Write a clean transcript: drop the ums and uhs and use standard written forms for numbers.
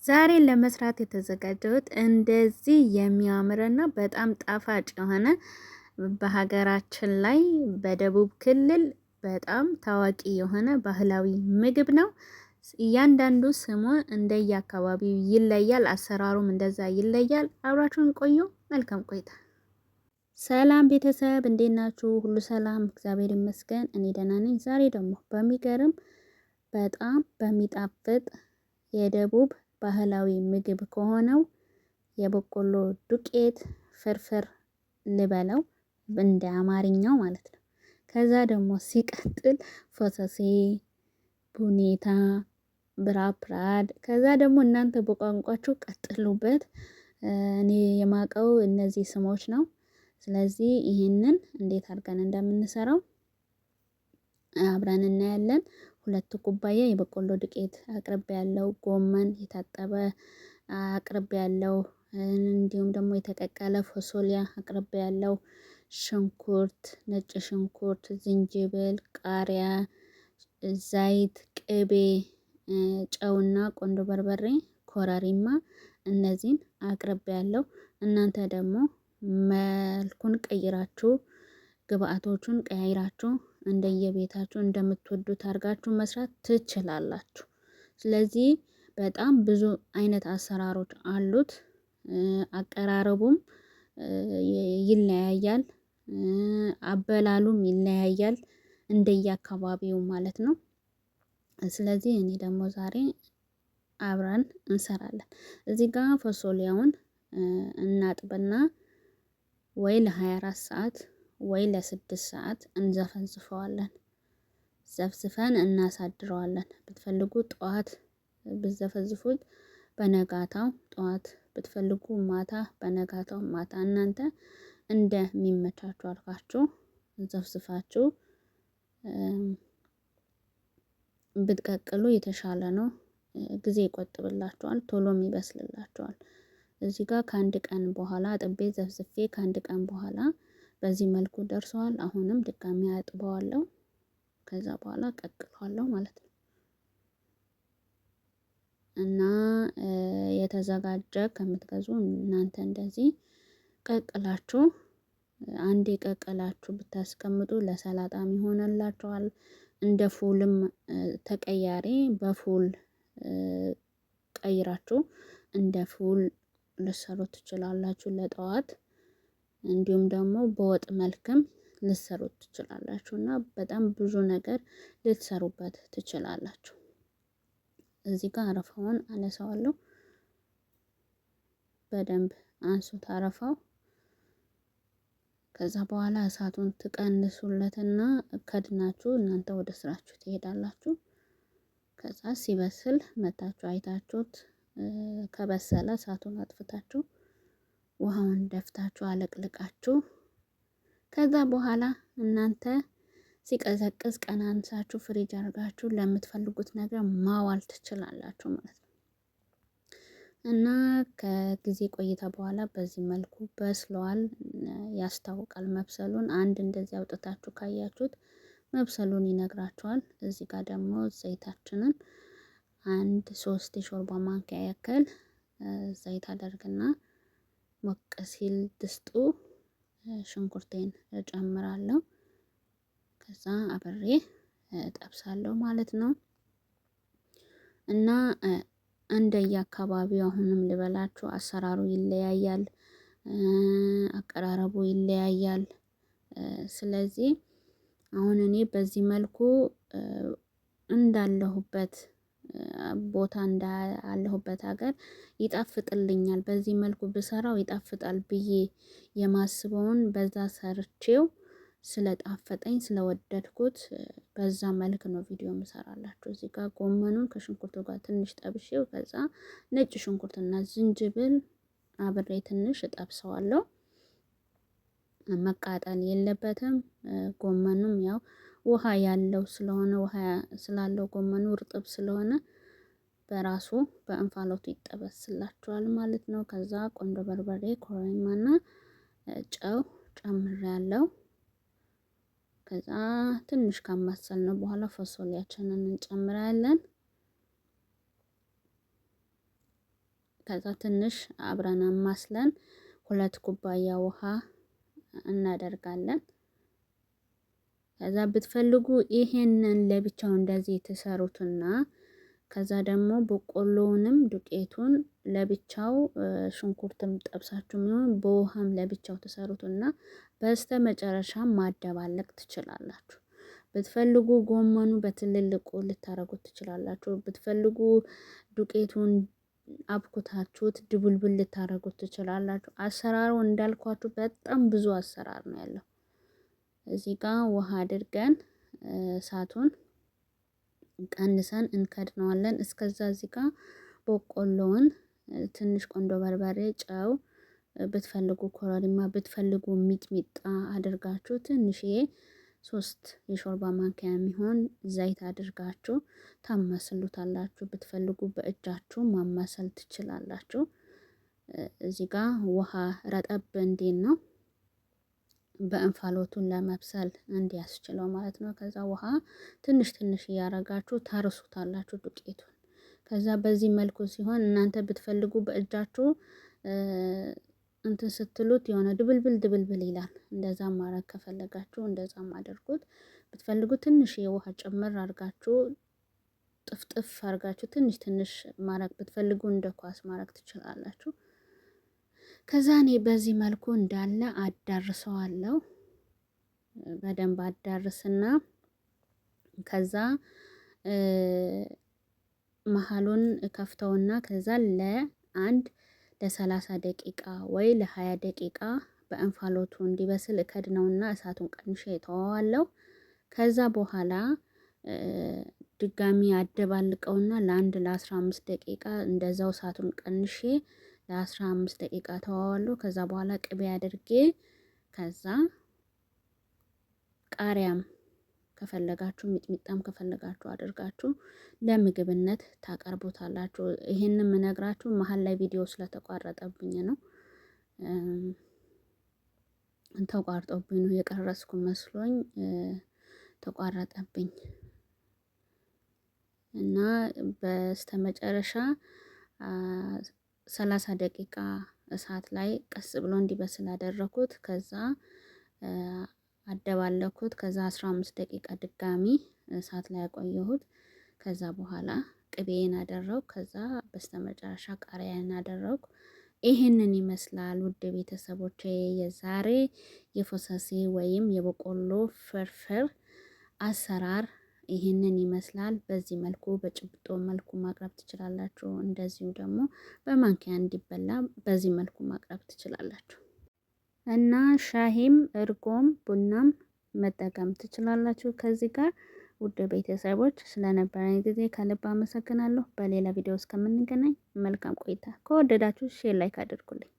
ዛሬ ለመስራት የተዘጋጀሁት እንደዚህ የሚያምርና በጣም ጣፋጭ የሆነ በሀገራችን ላይ በደቡብ ክልል በጣም ታዋቂ የሆነ ባህላዊ ምግብ ነው። እያንዳንዱ ስሙ እንደየአካባቢው ይለያል፣ አሰራሩም እንደዛ ይለያል። አብራችሁን ቆዩ። መልካም ቆይታ። ሰላም ቤተሰብ እንዴት ናችሁ? ሁሉ ሰላም፣ እግዚአብሔር ይመስገን፣ እኔ ደህና ነኝ። ዛሬ ደግሞ በሚገርም በጣም በሚጣፍጥ የደቡብ ባህላዊ ምግብ ከሆነው የበቆሎ ዱቄት ፍርፍር ልበለው እንደ አማርኛው ማለት ነው። ከዛ ደግሞ ሲቀጥል ፎሰሴ፣ ቡኔታ፣ ብራፕራድ ከዛ ደግሞ እናንተ በቋንቋችሁ ቀጥሉበት። እኔ የማቀው እነዚህ ስሞች ነው። ስለዚህ ይህንን እንዴት አድርገን እንደምንሰራው አብረን እናያለን። 2 ኩባያ የበቆሎ ዱቄት አቅርቤያለሁ። ጎመን የታጠበ አቅርቤያለሁ። እንዲሁም ደግሞ የተቀቀለ ፎሶሊያ አቅርቤያለሁ። ሽንኩርት፣ ነጭ ሽንኩርት፣ ዝንጅብል፣ ቃሪያ፣ ዘይት፣ ቅቤ፣ ጨውና ቆንዶ በርበሬ፣ ኮረሪማ እነዚህን አቅርቤያለሁ። እናንተ ደግሞ መልኩን ቀይራችሁ ግብአቶቹን ቀያይራችሁ እንደየቤታችሁ እንደምትወዱት አድርጋችሁ መስራት ትችላላችሁ። ስለዚህ በጣም ብዙ አይነት አሰራሮች አሉት። አቀራረቡም ይለያያል፣ አበላሉም ይለያያል እንደየአካባቢው ማለት ነው። ስለዚህ እኔ ደግሞ ዛሬ አብረን እንሰራለን። እዚህ ጋር ፎሶሊያውን እናጥብና ወይ ለ24 ሰዓት ወይ ለ6 ሰዓት እንዘፈዝፈዋለን። ዘፍዝፈን እናሳድረዋለን። ብትፈልጉ ጠዋት ብትዘፈዝፉት በነጋታው ጠዋት፣ ብትፈልጉ ማታ በነጋታው ማታ፣ እናንተ እንደሚመቻችሁ አድርጋችሁ ዘፍዝፋችሁ ብትቀቅሉ የተሻለ ነው። ጊዜ ይቆጥብላችኋል፣ ቶሎም ይበስልላችኋል። እዚህ ጋር ከአንድ ቀን በኋላ አጥቤ ዘፍዝፌ ከአንድ ቀን በኋላ በዚህ መልኩ ደርሰዋል። አሁንም ድጋሚ አጥበዋለሁ። ከዛ በኋላ ቀቅለዋለሁ ማለት ነው። እና የተዘጋጀ ከምትገዙ እናንተ እንደዚህ ቀቅላችሁ አንዴ ቀቅላችሁ ብታስቀምጡ ለሰላጣም ይሆንላችኋል። እንደ ፉልም ተቀያሪ በፉል ቀይራችሁ እንደ ፉል ልሰሩት ትችላላችሁ ለጠዋት። እንዲሁም ደግሞ በወጥ መልክም ልሰሩት ትችላላችሁ እና በጣም ብዙ ነገር ልትሰሩበት ትችላላችሁ። እዚህ ጋር አረፋውን አነሳዋለሁ። በደንብ አንሱት አረፋው። ከዛ በኋላ እሳቱን ትቀንሱለትና ከድናችሁ እናንተ ወደ ስራችሁ ትሄዳላችሁ። ከዛ ሲበስል መታችሁ አይታችሁት ከበሰለ እሳቱን አጥፍታችሁ ውሃውን ደፍታችሁ አለቅልቃችሁ ከዛ በኋላ እናንተ ሲቀዘቅዝ ቀናንሳችሁ ፍሪጅ አድርጋችሁ ለምትፈልጉት ነገር ማዋል ትችላላችሁ ማለት ነው። እና ከጊዜ ቆይታ በኋላ በዚህ መልኩ በስለዋል፣ ያስታውቃል መብሰሉን። አንድ እንደዚህ አውጥታችሁ ካያችሁት መብሰሉን ይነግራችኋል። እዚህ ጋር ደግሞ ዘይታችንን 3 የሾርባ ማንኪያ ያክል ዘይት አደርግና ሞቅ ሲል ድስጡ ሽንኩርቴን እጨምራለሁ። ከዛ አብሬ ጠብሳለሁ ማለት ነው። እና እንደየአካባቢው አሁንም ልበላችሁ አሰራሩ ይለያያል፣ አቀራረቡ ይለያያል። ስለዚህ አሁን እኔ በዚህ መልኩ እንዳለሁበት ቦታ እንዳለሁበት ሀገር ይጣፍጥልኛል፣ በዚህ መልኩ ብሰራው ይጣፍጣል ብዬ የማስበውን በዛ ሰርቼው ስለጣፈጠኝ ስለወደድኩት በዛ መልክ ነው ቪዲዮ የምሰራላችሁ። እዚህ ጋር ጎመኑን ከሽንኩርቱ ጋር ትንሽ ጠብሼው ከዛ ነጭ ሽንኩርትና ዝንጅብል አብሬ ትንሽ እጠብሰዋለሁ። መቃጠል የለበትም። ጎመኑም ያው ውሃ ያለው ስለሆነ ውሃ ስላለው ጎመኑ እርጥብ ስለሆነ በራሱ በእንፋሎቱ ይጠበስላችኋል ማለት ነው። ከዛ ቆንዶ በርበሬ፣ ኮረሪማና ጨው ጨምሬያለሁ። ከዛ ትንሽ ካማሰልነው በኋላ ፎሶሊያችንን እንጨምራለን። ከዛ ትንሽ አብረን አማስለን 2 ኩባያ ውሃ እናደርጋለን። ከዛ ብትፈልጉ ይሄንን ለብቻው እንደዚህ ተሰሩትና ከዛ ደግሞ በቆሎውንም ዱቄቱን ለብቻው ሽንኩርትም ጠብሳችሁ ምን በውሃም ለብቻው ተሰሩትና በስተመጨረሻም ማደባለቅ ትችላላችሁ። ብትፈልጉ ጎመኑ በትልልቁ ልታረጉት ትችላላችሁ። ብትፈልጉ ዱቄቱን አብኩታችሁት ድቡልቡል ልታረጉት ትችላላችሁ። አሰራሩ እንዳልኳችሁ በጣም ብዙ አሰራር ነው ያለው። እዚህ ጋር ውሃ አድርገን እሳቱን ቀንሰን እንከድነዋለን። እስከዛ እዚህ ጋር በቆሎውን ትንሽ ቆንዶ በርበሬ፣ ጨው፣ ብትፈልጉ ኮረሪማ፣ ብትፈልጉ ሚጥሚጣ አድርጋችሁ ትንሽዬ 3 የሾርባ ማንኪያ የሚሆን ዘይት አድርጋችሁ ታማስሉታላችሁ። ብትፈልጉ በእጃችሁ ማማሰል ትችላላችሁ። እዚህ ጋር ውሃ ረጠብ እንዲል ነው በእንፋሎቱን ለመብሰል እንዲያስችለው ማለት ነው። ከዛ ውሃ ትንሽ ትንሽ እያረጋችሁ ታርሱታላችሁ ዱቄቱን። ከዛ በዚህ መልኩ ሲሆን እናንተ ብትፈልጉ በእጃችሁ እንትን ስትሉት የሆነ ድብልብል ይላል። እንደዛም ማድረግ ከፈለጋችሁ እንደዛም አድርጉት። ብትፈልጉ ትንሽ የውሃ ጨመር አርጋችሁ ጥፍጥፍ አርጋችሁ ትንሽ ትንሽ ማድረግ ብትፈልጉ እንደ ኳስ ማድረግ ትችላላችሁ። ከዛ እኔ በዚህ መልኩ እንዳለ አዳርሰዋለሁ። በደንብ አዳርስና ከዛ መሃሉን ከፍተውና ከዛ ለ30 ደቂቃ ወይ ለ20 ደቂቃ በእንፋሎቱ እንዲበስል እከድነውና እሳቱን ቀንሼ እተወዋለሁ። ከዛ በኋላ ድጋሚ አደባልቀውና ለ15 ደቂቃ እንደዛው እሳቱን ቀንሼ ለ15 ደቂቃ ተዋዋለሁ። ከዛ በኋላ ቅቤ አድርጌ ከዛ ቃሪያም ከፈለጋችሁ ሚጥሚጣም ከፈለጋችሁ አድርጋችሁ ለምግብነት ታቀርቡታላችሁ። ይሄንን ምነግራችሁ መሀል ላይ ቪዲዮ ስለተቋረጠብኝ ነው። ተቋርጦብኝ ነው የቀረስኩ መስሎኝ ተቋረጠብኝ እና በስተመጨረሻ 30 ደቂቃ እሳት ላይ ቀስ ብሎ እንዲበስል አደረኩት። ከዛ አደባለኩት። ከዛ 15 ደቂቃ ድጋሚ እሳት ላይ ያቆየሁት። ከዛ በኋላ ቅቤን አደረኩ። ከዛ በስተመጨረሻ ቃሪያን አደረኩ። ይሄንን ይመስላል ውድ ቤተሰቦቼ የዛሬ የፎሰሴ ወይም የበቆሎ ፍርፍር አሰራር ይሄንን ይመስላል። በዚህ መልኩ በጭብጦ መልኩ ማቅረብ ትችላላችሁ። እንደዚሁ ደግሞ በማንኪያ እንዲበላ በዚህ መልኩ ማቅረብ ትችላላችሁ። እና ሻሂም እርጎም ቡናም መጠቀም ትችላላችሁ ከዚህ ጋር። ውድ ቤተሰቦች ስለነበረን ጊዜ ከልብ አመሰግናለሁ። በሌላ ቪዲዮ እስከምንገናኝ መልካም ቆይታ። ከወደዳችሁ ሼር ላይክ አድርጉልኝ።